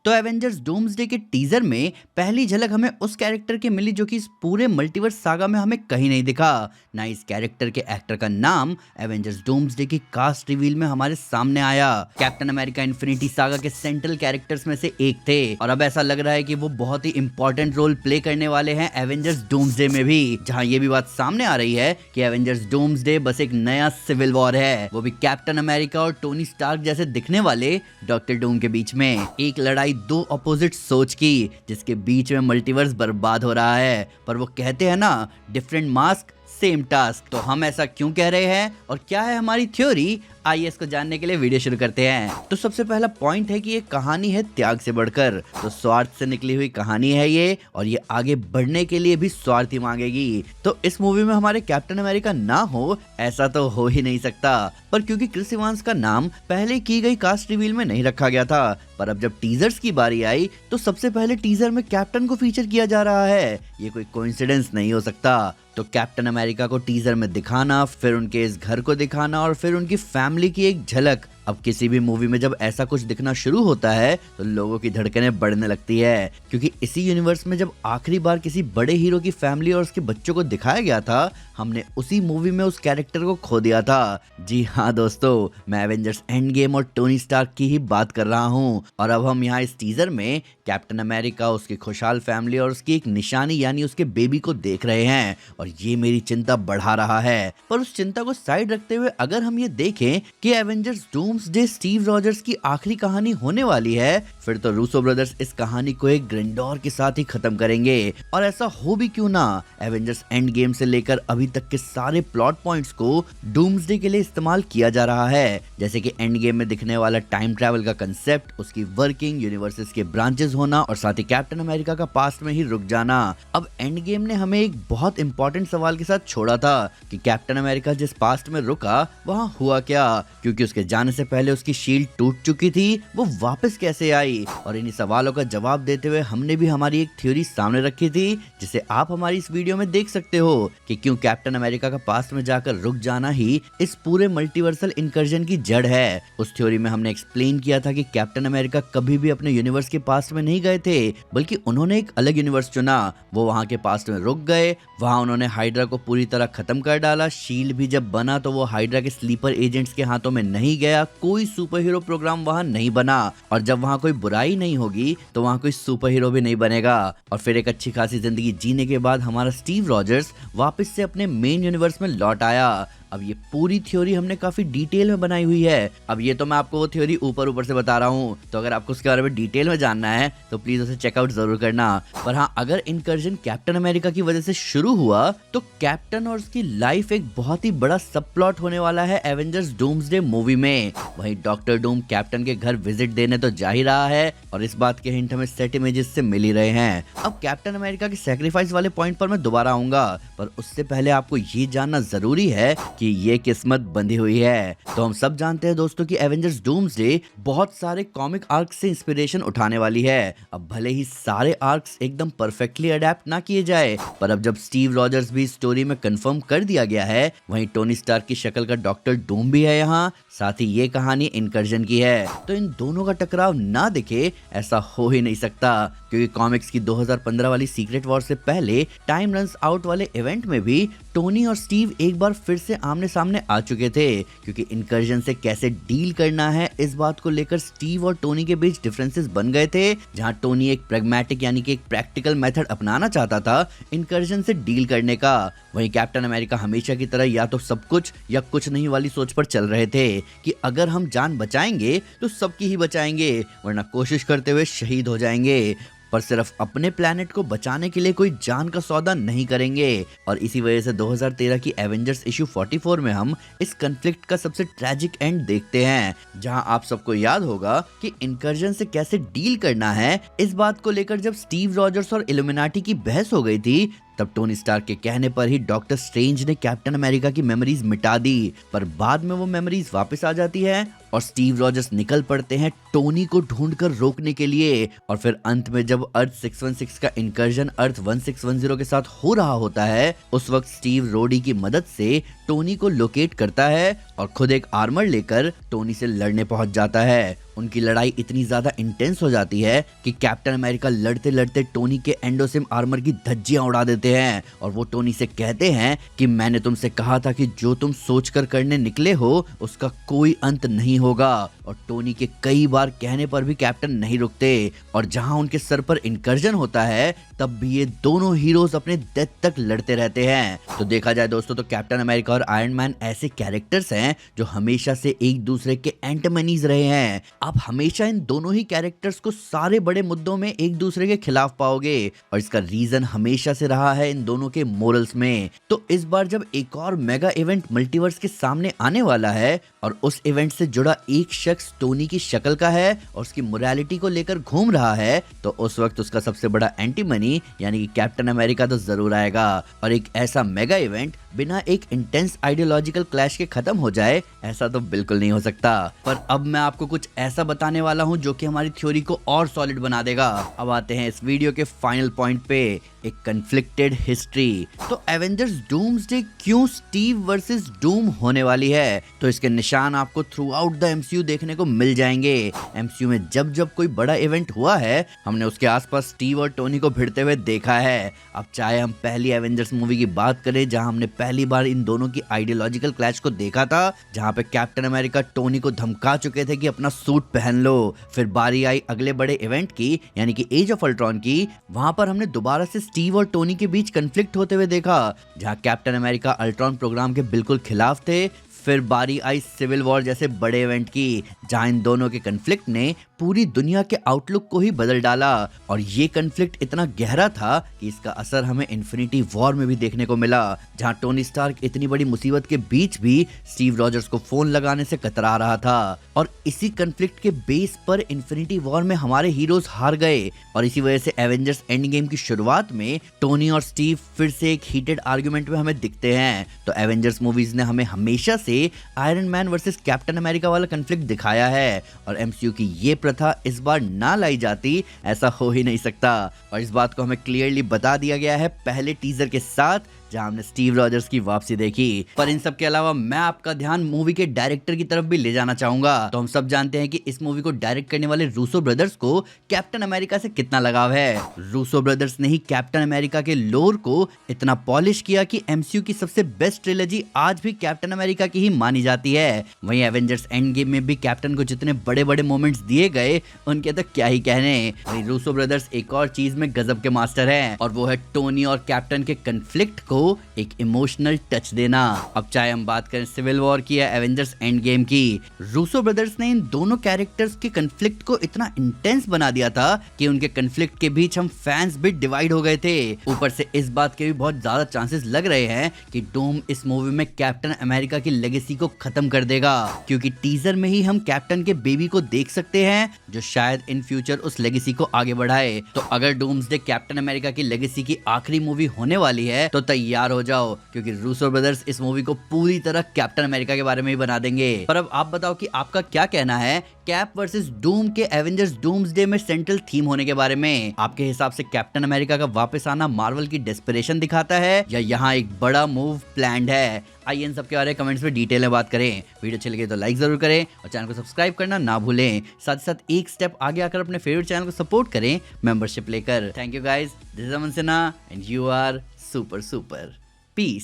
तो Avengers doomsday के teaser में पहली झलक हमें उस कैरेक्टर की मिली जो कि इस पूरे मल्टीवर्स सागा में हमें कहीं नहीं दिखा। ना इस कैरेक्टर के एक्टर का नाम एवेंजर्स डूम्सडे की कास्ट रिवील में हमारे सामने आया। कैप्टन अमेरिका इन्फिनिटी सागा के सेंट्रल कैरेक्टर्स में से एक थे और अब ऐसा लग रहा है कि वो बहुत ही इंपॉर्टेंट रोल प्ले करने वाले हैं एवेंजर्स डूम्सडे में भी, जहां ये भी बात सामने आ रही है कि एवेंजर्स डूम्सडे बस एक नया सिविल वॉर है, वो भी कैप्टन अमेरिका और टोनी स्टार्क जैसे दिखने वाले डॉक्टर डूम के बीच में। एक लड़ाई दो अपोजिट सोच की जिसके बीच में मल्टीवर्स बर्बाद हो रहा है, पर वो कहते हैं ना, डिफरेंट मास्क सेम टास्क। तो हम ऐसा क्यों कह रहे हैं और क्या है हमारी थ्योरी, आइए इसको जानने के लिए वीडियो शुरू करते हैं। तो सबसे पहला पॉइंट है कि ये कहानी है त्याग से बढ़कर, तो स्वार्थ से निकली हुई कहानी है ये, और ये आगे बढ़ने के लिए भी स्वार्थ ही मांगेगी। तो इस मूवी में हमारे कैप्टन अमेरिका ना हो ऐसा तो हो ही नहीं सकता, पर क्योंकि क्रिस इवांस का नाम पहले की गई कास्ट रिवील में नहीं रखा गया था, पर अब जब टीजर्स की बारी आई तो सबसे पहले टीजर में कैप्टन को फीचर किया जा रहा है। ये कोई कोइंसिडेंस नहीं हो सकता। तो कैप्टन अमेरिका को टीजर में दिखाना, फिर उनके इस घर को दिखाना और फिर उनकी फैमिली की एक झलक। अब किसी भी मूवी में जब ऐसा कुछ दिखना शुरू होता है तो लोगों की धड़कनें बढ़ने लगती है, क्योंकि इसी यूनिवर्स में जब आखिरी बार किसी बड़े हीरो की फैमिली और उसके बच्चों को दिखाया गया था, हमने उसी मूवी में उस कैरेक्टर को खो दिया था। जी हाँ दोस्तों, मैं एवेंजर्स एंड गेम और टोनी स्टार्क की ही बात कर रहा हूँ। और अब हम यहाँ इस टीजर में कैप्टन अमेरिका, उसकी खुशहाल फैमिली और उसकी एक निशानी यानी उसके बेबी को देख रहे हैं, और ये मेरी चिंता बढ़ा रहा है। पर उस चिंता को साइड रखते हुए अगर हम ये देखें कि एवेंजर्स डूम्सडे स्टीव रॉजर्स की आखिरी कहानी होने वाली है, फिर तो रूसो ब्रदर्स इस कहानी को एक ग्रैंडोर के साथ ही खत्म करेंगे। और ऐसा हो भी क्यों ना, एवेंजर्स एंड गेम से लेकर अभी तक के सारे प्लॉट पॉइंट्स को डूम्सडे के लिए इस्तेमाल किया जा रहा है, जैसे कि एंड गेम में दिखने वाला टाइम ट्रैवल का कंसेप्ट, उसकी वर्किंग, यूनिवर्सेस के ब्रांचेस होना और साथ ही कैप्टन अमेरिका का पास्ट में ही रुक जाना। अब एंड गेम ने हमें एक बहुत इंपॉर्टेंट सवाल के साथ छोड़ा था कि कैप्टन अमेरिका जिस पास्ट में रुका वहां हुआ क्या, क्योंकि उसके जाने से पहले उसकी शील्ड टूट चुकी थी, वो वापस कैसे आई। और इन्हीं सवालों का जवाब देते हुए हमने भी हमारी एक थ्योरी सामने रखी थी, जिसे आप हमारी इस वीडियो में देख सकते हो कि क्यों कैप्टन अमेरिका का पास्ट में जाकर रुक जाना ही इस पूरे मल्टीवर्सल इंकर्जन की जड़ है। उस थ्योरी में हमने एक्सप्लेन किया था कि कैप्टन अमेरिका कभी भी अपने यूनिवर्स के पास्ट में नहीं गए थे, बल्कि उन्होंने एक अलग यूनिवर्स चुना। वो वहां के पास्ट में रुक गए, वहां उन्होंने हाइड्रा को पूरी तरह खत्म कर डाला। शील्ड भी जब बना तो वो हाइड्रा के स्लीपर एजेंट्स के हाथों में नहीं गया, कोई सुपर हीरो प्रोग्राम वहां नहीं बना, और जब वहां कोई बुराई नहीं होगी तो वहां कोई सुपर हीरो भी नहीं बनेगा। और फिर एक अच्छी खासी जिंदगी जीने के बाद हमारा स्टीव रॉजर्स वापस से अपने मेन यूनिवर्स में लौट आया। अब ये पूरी थ्योरी हमने काफी डिटेल में बनाई हुई है। अब ये तो मैं आपको वो थ्योरी ऊपर ऊपर से बता रहा हूँ, तो अगर आपको उसके बारे में डिटेल में जानना है तो प्लीज उसे चेकआउट जरूर करना। पर हाँ, अगर इनकर्जन कैप्टन अमेरिका की वजह से शुरू हुआ तो कैप्टन और उसकी लाइफ एक बहुत ही बड़ा सब प्लॉट होने वाला है एवेंजर्स डूम्सडे मूवी में। वहीं डॉक्टर डूम कैप्टन के घर विजिट देने तो जा ही रहा है, और इस बात के हिंट हमें सेट इमेजेस से मिल ही रहे हैं। अब कैप्टन अमेरिका के सैक्रिफाइस वाले पॉइंट पर मैं दोबारा आऊंगा, पर उससे पहले आपको ये जानना जरूरी है कि ये किस्मत बंधी हुई है। तो हम सब जानते हैं दोस्तों कि एवेंजर्स डूम्सडे बहुत सारे कॉमिक आर्क्स से इंस्पिरेशन उठाने वाली है। अब भले ही सारे आर्क्स एकदम परफेक्टली अडेप्ट ना किए जाए, पर अब जब स्टीव रॉजर्स भी स्टोरी में कंफर्म कर दिया गया है, वहीं टोनी स्टार्क की शक्ल का डॉक्टर डूम भी है यहाँ, साथ ही ये कहानी इनकर्जन की है। तो इन दोनों का टकराव ना दिखे ऐसा हो ही नहीं सकता, क्योंकि कॉमिक्स की 2015 वाली सीक्रेट वॉर से पहले टाइम रन्स आउट वाले इवेंट में भी टोनी और स्टीव एक बार फिर से आमने सामने आ चुके थे, क्योंकि इनकर्जन से कैसे डील करना है इस बात को लेकर स्टीव और टोनी के बीच डिफरेंसेस बन गए थे। जहां टोनी एक प्रैग्मेटिक यानी कि एक प्रैक्टिकल मेथड अपनाना चाहता था इनकर्जन से डील करने का, वहीं कैप्टन अमेरिका हमेशा की तरह या तो सब कुछ या कुछ नहीं वाली सोच पर चल रहे थे कि अगर हम जान बचाएंगे तो सबकी ही बचाएंगे, वरना कोशिश करते हुए शहीद हो जाएंगे, पर सिर्फ अपने प्लेनेट को बचाने के लिए कोई जान का सौदा नहीं करेंगे। और इसी वजह से 2013 की एवेंजर्स इशू 44 में हम इस कन्फ्लिक्ट का सबसे ट्रैजिक एंड देखते हैं, जहां आप सबको याद होगा कि इनकर्जन से कैसे डील करना है इस बात को लेकर जब स्टीव रॉजर्स और इल्यूमिनाटी की बहस हो गई थी, तब टोनी स्टार्क के कहने पर ही डॉक्टर स्ट्रेंज ने कैप्टन अमेरिका की मेमोरीज मिटा दी, पर बाद में वो मेमोरीज वापस आ जाती है और स्टीव रॉजर्स निकल पड़ते हैं टोनी को ढूंढकर रोकने के लिए। और फिर अंत में जब अर्थ 616 का इनकर्जन अर्थ 1610 के साथ हो रहा होता है, उस वक्त स्टीव रोडी की मदद से टोनी को लोकेट करता है और खुद एक आर्मर लेकर टोनी से लड़ने पहुंच जाता है। उनकी लड़ाई इतनी ज्यादा इंटेंस हो जाती है कि कैप्टन अमेरिका लड़ते लड़ते टोनी के एंडोसिम आर्मर की धज्जियां उड़ा देते हैं और वो टोनी से कहते हैं कि मैंने तुमसे कहा था कि जो तुम सोचकर करने निकले हो उसका कोई अंत नहीं होगा। और टोनी के कई बार कहने पर भी कैप्टन नहीं रुकते और जहां उनके सर पर इंकर्जन होता है तब भी ये दोनों हीरोज अपने डेथ तक लड़ते रहते हैं। तो देखा जाए दोस्तों तो कैप्टन अमेरिका और आयरन मैन ऐसे कैरेक्टर्स हैं जो हमेशा से एक दूसरे के एंटमनीज रहे हैं। आप हमेशा इन दोनों ही कैरेक्टर्स को सारे बड़े मुद्दों में एक दूसरे के खिलाफ पाओगे और इसका रीजन हमेशा से रहा है इन दोनों के मोरल्स में। तो इस बार जब एक और मेगा इवेंट मल्टीवर्स के सामने आने वाला है और उस इवेंट से जुड़ा एक शख्स टोनी की शक्ल का है और उसकी मोरालिटी को लेकर घूम रहा है, तो उस वक्त उसका सबसे बड़ा एंटी मनी यानी कि कैप्टन अमेरिका तो जरूर आएगा। और एक ऐसा मेगा इवेंट बिना एक इंटेंस आइडियोलॉजिकल क्लैश के खत्म हो जाए ऐसा तो बिल्कुल नहीं हो सकता। पर अब मैं आपको कुछ ऐसा बताने वाला हूं जो कि हमारी थ्योरी को और सॉलिड बना देगा। अब आते हैं इस वीडियो के फाइनल पॉइंट पे, एक कन्फ्लिक्टेड हिस्ट्री। तो एवेंजर्स डूम्सडे क्यों स्टीव वर्सेस डूम होने वाली है, तो इसके निशान आपको थ्रू आउट द एमसीयू देखने को मिल जाएंगे। एमसीयू में जब जब कोई बड़ा इवेंट हुआ है हमने उसके आसपास स्टीव और टोनी को भिड़ते हुए देखा है। अब चाहे हम पहली एवेंजर्स मूवी की बात करें जहां हमने पहली बार इन दोनों की आइडियोलॉजिकल क्लैश को देखा था, जहां पे कैप्टन अमेरिका टोनी को धमका चुके थे कि अपना सूट पहन लो। फिर बारी आई अगले बड़े इवेंट की यानी कि एज ऑफ अल्ट्रॉन की, वहां पर हमने दोबारा से स्टीव और टोनी के बीच कन्फ्लिक्ट होते हुए देखा जहां कैप्टन अमेरिका अल्ट्रॉन प्रोग्राम के बिल्कुल खिलाफ थे। फिर बारी आई सिविल वॉर जैसे बड़े इवेंट की जहां इन दोनों के कन्फ्लिक्ट ने पूरी दुनिया के आउटलुक को ही बदल डाला और ये कन्फ्लिक्ट इतना गहरा था कि इसका असर हमें इन्फिनिटी वॉर में भी देखने को मिला, जहां टोनी स्टार्क इतनी बड़ी मुसीबत के बीच भी स्टीव रॉजर्स को फोन लगाने से कतरा रहा था। और इसी कन्फ्लिक्ट के बेस पर इन्फिनिटी वॉर में हमारे हीरोज हार गए और इसी वजह से एवेंजर्स एंड गेम की शुरुआत में टोनी और स्टीव फिर से एक हीटेड आर्गुमेंट में हमें दिखते हैं। तो एवेंजर्स मूवीज ने हमें हमेशा से iron man versus captain America वाला कन्फ्लिक्ट दिखाया है और एमसीयू की ये प्रथा इस बार ना लाई जाती ऐसा हो ही नहीं सकता। और इस बात को हमें क्लियरली बता दिया गया है पहले टीजर के साथ जहां हमने स्टीव रॉजर्स की वापसी देखी। पर इन सब के अलावा मैं आपका ध्यान मूवी के डायरेक्टर की तरफ भी ले जाना चाहूंगा। तो हम सब जानते हैं कि इस मूवी को डायरेक्ट करने वाले रूसो ब्रदर्स को कैप्टन अमेरिका से कितना लगाव है। रूसो ब्रदर्स ने ही कैप्टन अमेरिका के लोर को इतना पॉलिश किया कि एमसीयू की सबसे बेस्ट ट्रिलॉजी आज भी कैप्टन अमेरिका की ही मानी जाती है। वहीं एवेंजर्स एंड गेम में भी कैप्टन को जितने बड़े बड़े मोमेंट्स दिए गए उनके तो क्या ही कहने। वहीं रूसो ब्रदर्स एक और चीज में गजब के मास्टर हैं और वो है टोनी और कैप्टन के कन्फ्लिक्ट को एक इमोशनल टच देना। अब चाहे हम बात करें सिविल वॉर की या एवेंजर्स एंड गेम की, रूसो ब्रदर्स ने इन दोनों कैरेक्टर्स के कन्फ्लिक्ट को इतना इंटेंस बना दिया था कि उनके कन्फ्लिक्ट के बीच हम फैंस भी डिवाइड हो गए थे। ऊपर से इस बात के भी बहुत ज्यादा चांसेस लग रहे हैं कि डूम इस मूवी में कैप्टन अमेरिका की लेगेसी को खत्म कर देगा, क्योंकि टीजर में ही हम कैप्टन के बेबी को देख सकते हैं जो शायद इन फ्यूचर उस लेगेसी को आगे बढ़ाए। तो अगर डूम्सडे कैप्टन अमेरिका की लेगेसी की आखिरी मूवी होने वाली है तो तैयार हो जाओ, क्योंकि रूसो ब्रदर्स इस मूवी को पूरी तरह कैप्टन अमेरिका के बारे में ही बना देंगे। पर अब आप बताओ कि आपका क्या कहना है कैप वर्सेस डूम के एवेंजर्स डूम्सडे में सेंट्रल थीम होने के बारे में। आपके हिसाब से कैप्टन अमेरिका का वापस आना मार्वल की डेस्परेशन दिखाता है या यहाँ एक बड़ा मूव प्लान्ड है? आइए इन सब के बारे में कमेंट्स में डिटेल में बात करें। वीडियो अच्छी लगे तो लाइक जरूर करें और चैनल को सब्सक्राइब करना ना भूलें। साथ ही साथ एक स्टेप आगे आकर अपने फेवरेट चैनल को सपोर्ट करें मेंबरशिप लेकर। Thank you guys, this is Aman Sinha and you are super super. Piece.